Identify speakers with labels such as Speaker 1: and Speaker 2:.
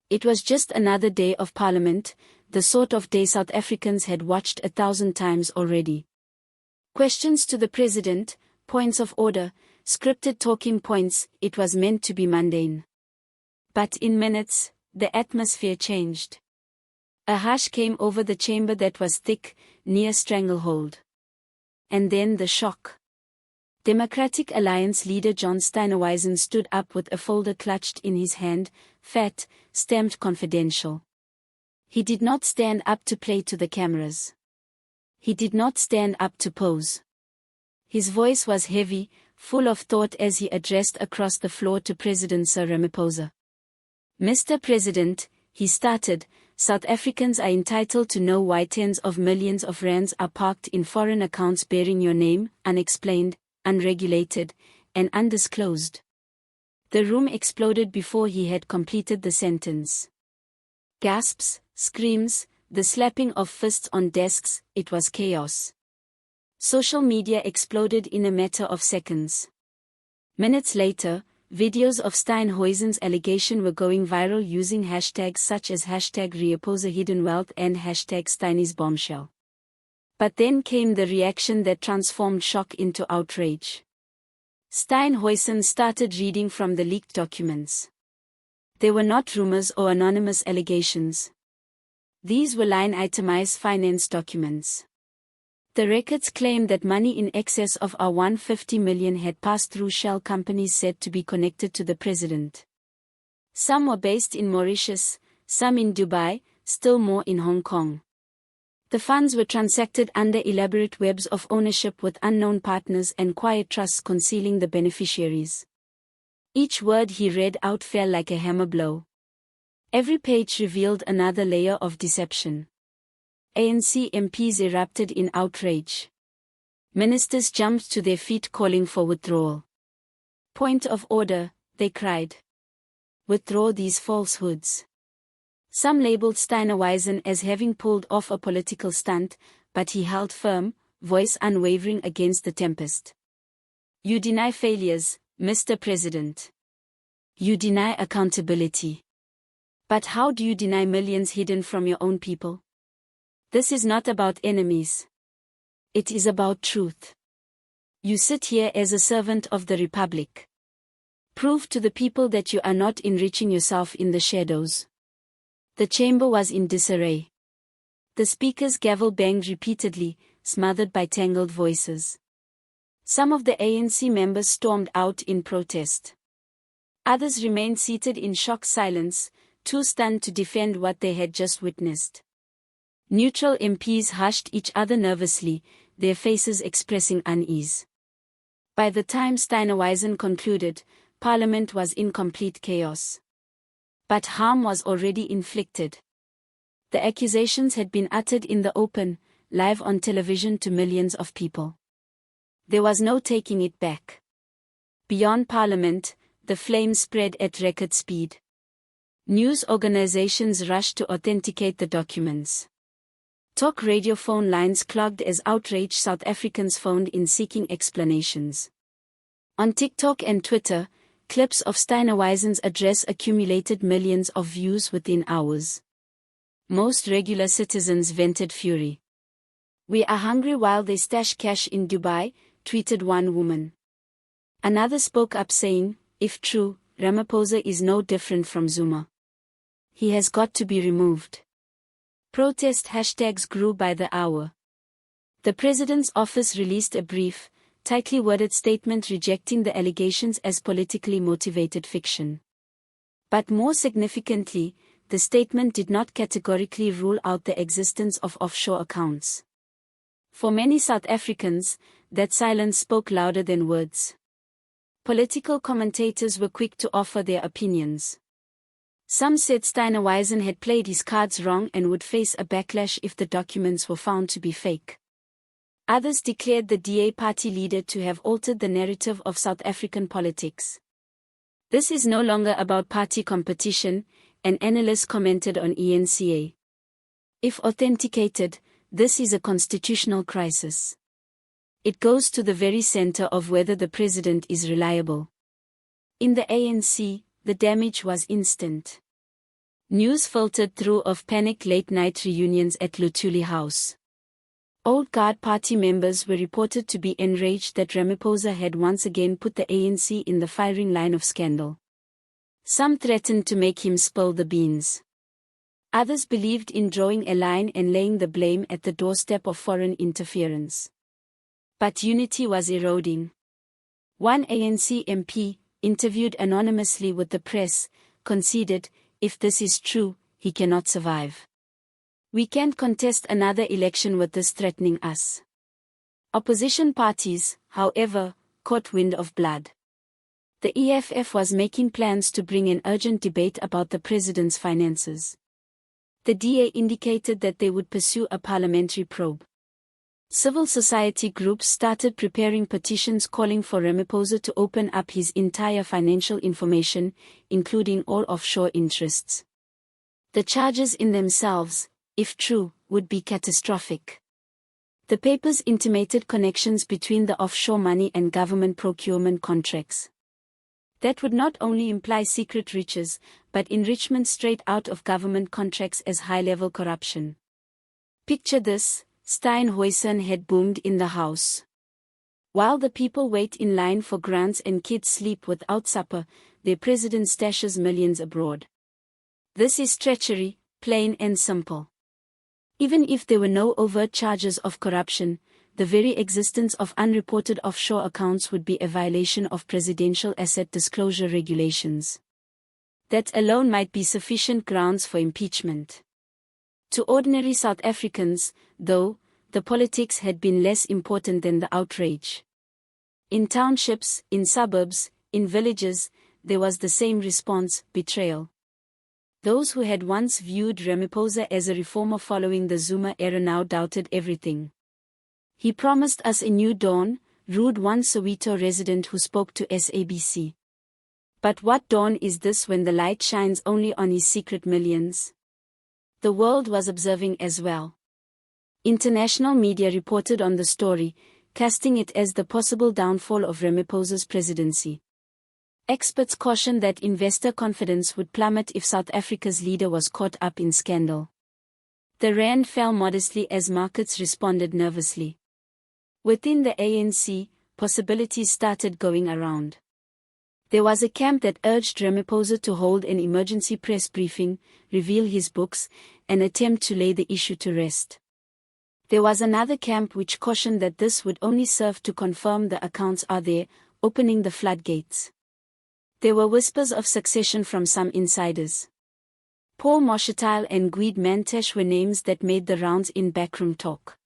Speaker 1: It was just another day of Parliament, the sort of day South Africans had watched 1,000 times already. Questions to the President, points of order, scripted talking points, it was meant to be mundane. But in minutes, the atmosphere changed. A hush came over the chamber that was thick, near stranglehold. And then the shock. Democratic Alliance leader John Steenhuisen stood up with a folder clutched in his hand, fat, stamped confidential. He did not stand up to play to the cameras. He did not stand up to pose. His voice was heavy, full of thought as he addressed across the floor to President Cyril Ramaphosa. Mr. President, he started, South Africans are entitled to know why tens of millions of rands are parked in foreign accounts bearing your name, unexplained, unregulated, and undisclosed. The room exploded before he had completed the sentence. Gasps, screams, the slapping of fists on desks, it was chaos. Social media exploded in a matter of seconds. Minutes later, videos of Steenhuisen's allegation were going viral using hashtags such as #Ramaphosa Hidden Wealth and #Steenhuisen Bombshell. But then came the reaction that transformed shock into outrage. Steenhuisen started reading from the leaked documents. They were not rumors or anonymous allegations. These were line-itemized finance documents. The records claimed that money in excess of $150 million had passed through shell companies said to be connected to the president. Some were based in Mauritius, some in Dubai, still more in Hong Kong. The funds were transacted under elaborate webs of ownership with unknown partners and quiet trusts concealing the beneficiaries. Each word he read out fell like a hammer blow. Every page revealed another layer of deception. ANC MPs erupted in outrage. Ministers jumped to their feet calling for withdrawal. Point of order, they cried. Withdraw these falsehoods. Some labeled Steenhuisen as having pulled off a political stunt, but he held firm, voice unwavering against the tempest. You deny failures, Mr. President. You deny accountability. But how do you deny millions hidden from your own people? This is not about enemies. It is about truth. You sit here as a servant of the Republic. Prove to the people that you are not enriching yourself in the shadows. The chamber was in disarray. The speaker's gavel banged repeatedly, smothered by tangled voices. Some of the ANC members stormed out in protest. Others remained seated in shocked silence, too stunned to defend what they had just witnessed. Neutral MPs hushed each other nervously, their faces expressing unease. By the time Steenhuisen concluded, Parliament was in complete chaos. But harm was already inflicted. The accusations had been uttered in the open, live on television to millions of people. There was no taking it back. Beyond Parliament, the flames spread at record speed. News organizations rushed to authenticate the documents. Talk radio phone lines clogged as outraged South Africans phoned in seeking explanations. On TikTok and Twitter, clips of Steenhuisen's address accumulated millions of views within hours. Most regular citizens vented fury. We are hungry while they stash cash in Dubai, tweeted one woman. Another spoke up saying, if true, Ramaphosa is no different from Zuma. He has got to be removed. Protest hashtags grew by the hour. The president's office released a brief, tightly worded statement rejecting the allegations as politically motivated fiction. But more significantly, the statement did not categorically rule out the existence of offshore accounts. For many South Africans, that silence spoke louder than words. Political commentators were quick to offer their opinions. Some said Steenhuisen had played his cards wrong and would face a backlash if the documents were found to be fake. Others declared the DA party leader to have altered the narrative of South African politics. This is no longer about party competition, an analyst commented on ENCA. If authenticated, this is a constitutional crisis. It goes to the very center of whether the president is reliable. In the ANC, the damage was instant. News filtered through of panicked late-night reunions at Luthuli House. Old Guard party members were reported to be enraged that Ramaphosa had once again put the ANC in the firing line of scandal. Some threatened to make him spill the beans. Others believed in drawing a line and laying the blame at the doorstep of foreign interference. But unity was eroding. One ANC MP, interviewed anonymously with the press, conceded, "If this is true, he cannot survive. We can't contest another election with this threatening us." Opposition parties, however, caught wind of blood. The EFF was making plans to bring an urgent debate about the president's finances. The DA indicated that they would pursue a parliamentary probe. Civil society groups started preparing petitions calling for Ramaphosa to open up his entire financial information, including all offshore interests. The charges in themselves, if true, would be catastrophic. The papers intimated connections between the offshore money and government procurement contracts. That would not only imply secret riches, but enrichment straight out of government contracts as high-level corruption. Picture this: Steenhuisen had boomed in the House. While the people wait in line for grants and kids sleep without supper, their president stashes millions abroad. This is treachery, plain and simple. Even if there were no overt charges of corruption, the very existence of unreported offshore accounts would be a violation of presidential asset disclosure regulations. That alone might be sufficient grounds for impeachment. To ordinary South Africans, though, the politics had been less important than the outrage. In townships, in suburbs, in villages, there was the same response: betrayal. Those who had once viewed Ramaphosa as a reformer following the Zuma era now doubted everything. "He promised us a new dawn," rued one Soweto resident who spoke to SABC. But what dawn is this when the light shines only on his secret millions? The world was observing as well. International media reported on the story, casting it as the possible downfall of Ramaphosa's presidency. Experts cautioned that investor confidence would plummet if South Africa's leader was caught up in scandal. The rand fell modestly as markets responded nervously. Within the ANC, possibilities started going around. There was a camp that urged Ramaphosa to hold an emergency press briefing, reveal his books, and attempt to lay the issue to rest. There was another camp which cautioned that this would only serve to confirm the accounts are there, opening the floodgates. There were whispers of succession from some insiders. Paul Moshetal and Guido Mantashe were names that made the rounds in backroom talk.